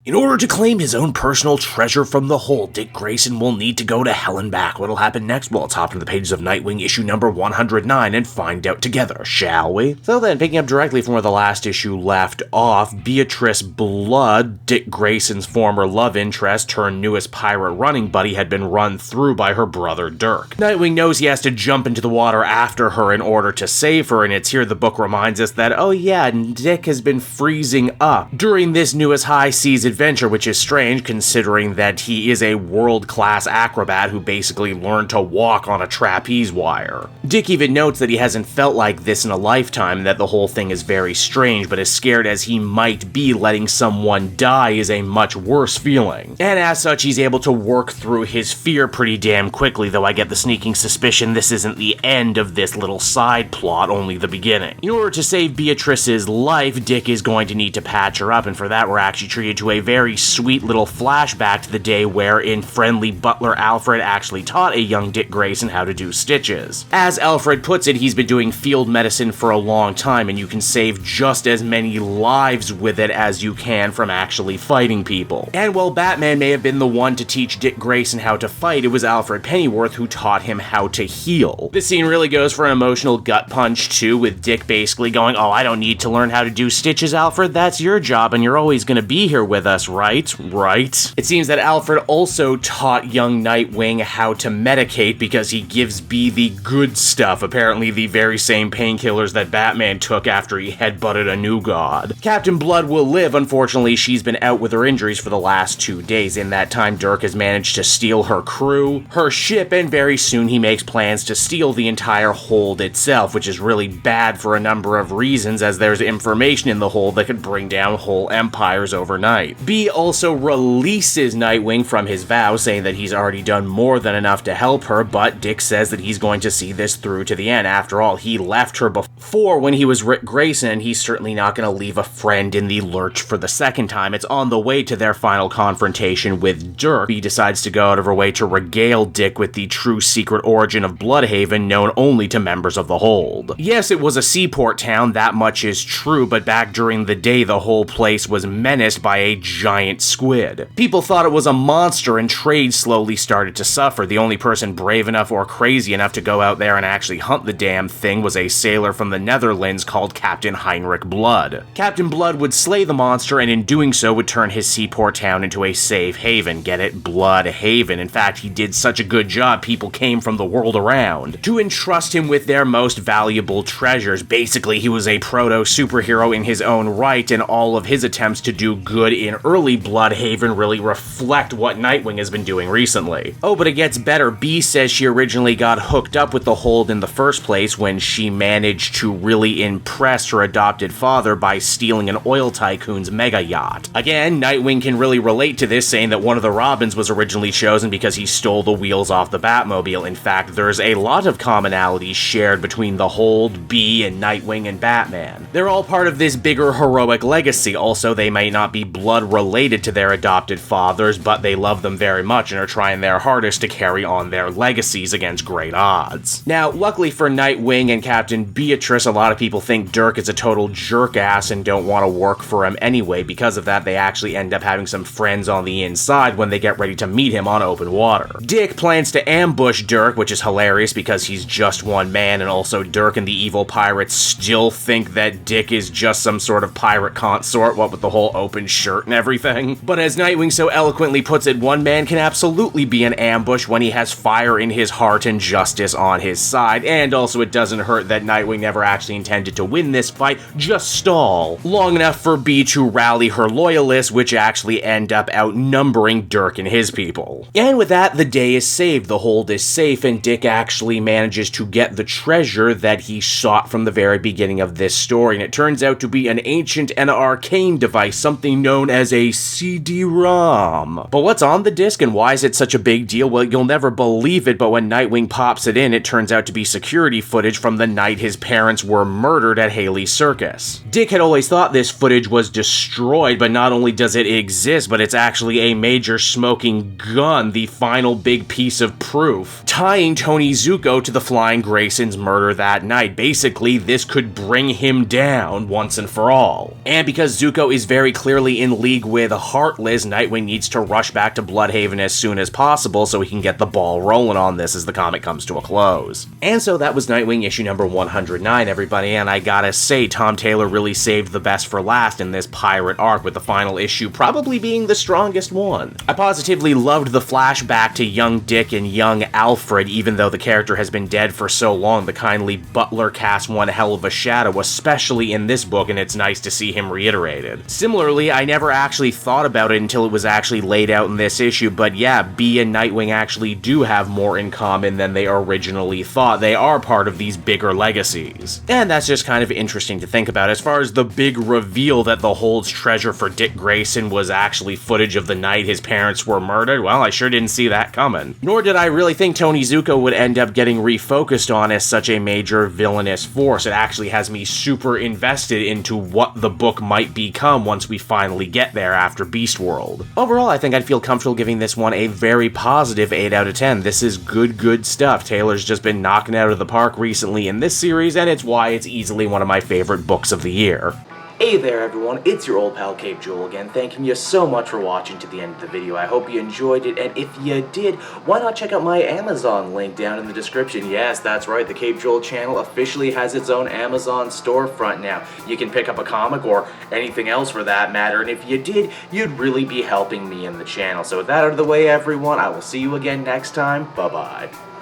In order to claim his own personal treasure from the hold, Dick Grayson will need to go to hell and back. What'll happen next? Well, let's hop into the pages of Nightwing issue number 109 and find out together, shall we? So then, picking up directly from where the last issue left off, Beatrice Blood, Dick Grayson's former love interest turned newest pirate running buddy, had been run through by her brother Dirk. Nightwing knows he has to jump into the water after her in order to save her, and it's here the book reminds us that, oh yeah, Dick has been freezing up during this newest high seas adventure, which is strange considering that he is a world-class acrobat who basically learned to walk on a trapeze wire. Dick even notes that he hasn't felt like this in a lifetime and that the whole thing is very strange, but as scared as he might be, letting someone die is a much worse feeling. And as such, he's able to work through his fear pretty damn quickly, though I get the sneaking suspicion this isn't the end of this little side plot, only the beginning. In order to save Beatrice's life, Dick is going to need to patch her up, and for that we're actually treated to a very sweet little flashback to the day wherein friendly butler Alfred actually taught a young Dick Grayson how to do stitches. As Alfred puts it, he's been doing field medicine for a long time, and you can save just as many lives with it as you can from actually fighting people. And while Batman may have been the one to teach Dick Grayson how to fight, it was Alfred Pennyworth who taught him how to heal. This scene really goes for an emotional gut punch too, with Dick basically going, oh, I don't need to learn how to do stitches, Alfred, that's your job and you're always gonna be here with us, right? Right. It seems that Alfred also taught young Nightwing how to medicate because he gives Bea the good stuff, apparently the very same painkillers that Batman took after he headbutted a new god. Captain Blood will live. Unfortunately, she's been out with her injuries for the last 2 days. In that time, Dirk has managed to steal her crew, her ship, and very soon he makes plans to steal the entire hold itself, which is really bad for a number of reasons, as there's information in the hold that could bring down whole empires overnight. Bea also releases Nightwing from his vow, saying that he's already done more than enough to help her, but Dick says that he's going to see this through to the end. After all, he left her before when he was Rick Grayson, and he's certainly not going to leave a friend in the lurch for the second time. It's on the way to their final confrontation with Dirk. Bea decides to go out of her way to regale Dick with the true secret origin of Bludhaven, known only to members of the hold. Yes, it was a seaport town, that much is true, but back during the day, the whole place was menaced by a giant squid. People thought it was a monster, and trade slowly started to suffer. The only person brave enough or crazy enough to go out there and actually hunt the damn thing was a sailor from the Netherlands called Captain Heinrich Blood. Captain Blood would slay the monster, and in doing so would turn his seaport town into a safe haven. Get it? Bludhaven. In fact, he did such a good job, people came from the world around to entrust him with their most valuable treasures. Basically, he was a proto-superhero in his own right, and all of his attempts to do good in early Bludhaven really reflect what Nightwing has been doing recently. Oh, but it gets better. Bea says she originally got hooked up with the hold in the first place when she managed to really impress her adopted father by stealing an oil tycoon's mega yacht. Again, Nightwing can really relate to this, saying that one of the Robins was originally chosen because he stole the wheels off the Batmobile. In fact, there's a lot of commonalities shared between the hold, Bea, and Nightwing and Batman. They're all part of this bigger heroic legacy. Also, they may not be blood related to their adopted fathers, but they love them very much and are trying their hardest to carry on their legacies against great odds. Now, luckily for Nightwing and Captain Beatrice, a lot of people think Dirk is a total jerk-ass and don't want to work for him anyway. Because of that, they actually end up having some friends on the inside when they get ready to meet him on open water. Dick plans to ambush Dirk, which is hilarious because he's just one man, and also Dirk and the evil pirates still think that Dick is just some sort of pirate consort, what with the whole open shirt and everything. But as Nightwing so eloquently puts it, one man can absolutely be an ambush when he has fire in his heart and justice on his side, and also it doesn't hurt that Nightwing never actually intended to win this fight, just stall long enough for Bea to rally her loyalists, which actually end up outnumbering Dirk and his people. And with that, the day is saved, the hold is safe, and Dick actually manages to get the treasure that he sought from the very beginning of this story, and it turns out to be an ancient and arcane device, something known as a CD-ROM. But what's on the disc and why is it such a big deal? Well, you'll never believe it, but when Nightwing pops it in, it turns out to be security footage from the night his parents parents were murdered at Haley's Circus. Dick had always thought this footage was destroyed, but not only does it exist, but it's actually a major smoking gun, the final big piece of proof, tying Tony Zuko to the Flying Grayson's murder that night. Basically, this could bring him down once and for all. And because Zuko is very clearly in league with Heartless, Nightwing needs to rush back to Bludhaven as soon as possible so he can get the ball rolling on this as the comic comes to a close. And so that was Nightwing issue number 109, everybody, and I gotta say, Tom Taylor really saved the best for last in this pirate arc, with the final issue probably being the strongest one. I positively loved the flashback to young Dick and young Alfred. Even though the character has been dead for so long, the kindly butler cast one hell of a shadow, especially in this book, and it's nice to see him reiterated. Similarly, I never actually thought about it until it was actually laid out in this issue, but yeah, Bea and Nightwing actually do have more in common than they originally thought. They are part of these bigger legacies. And that's just kind of interesting to think about. As far as the big reveal that the Hold's treasure for Dick Grayson was actually footage of the night his parents were murdered, well, I sure didn't see that coming. Nor did I really think Tony Zuko would end up getting refocused on as such a major villainous force. It actually has me super invested into what the book might become once we finally get there after Beast World. Overall, I think I'd feel comfortable giving this one a very positive 8 out of 10. This is good stuff. Taylor's just been knocking out of the park recently in this series, and it's why it's easily one of my favorite books of the year. Hey there everyone, it's your old pal Cape Joel again, thanking you so much for watching to the end of the video. I hope you enjoyed it, and if you did, why not check out my Amazon link down in the description. Yes, that's right, the Cape Joel channel officially has its own Amazon storefront now. You can pick up a comic or anything else for that matter, and if you did, you'd really be helping me in the channel. So with that out of the way everyone, I will see you again next time. Bye-bye.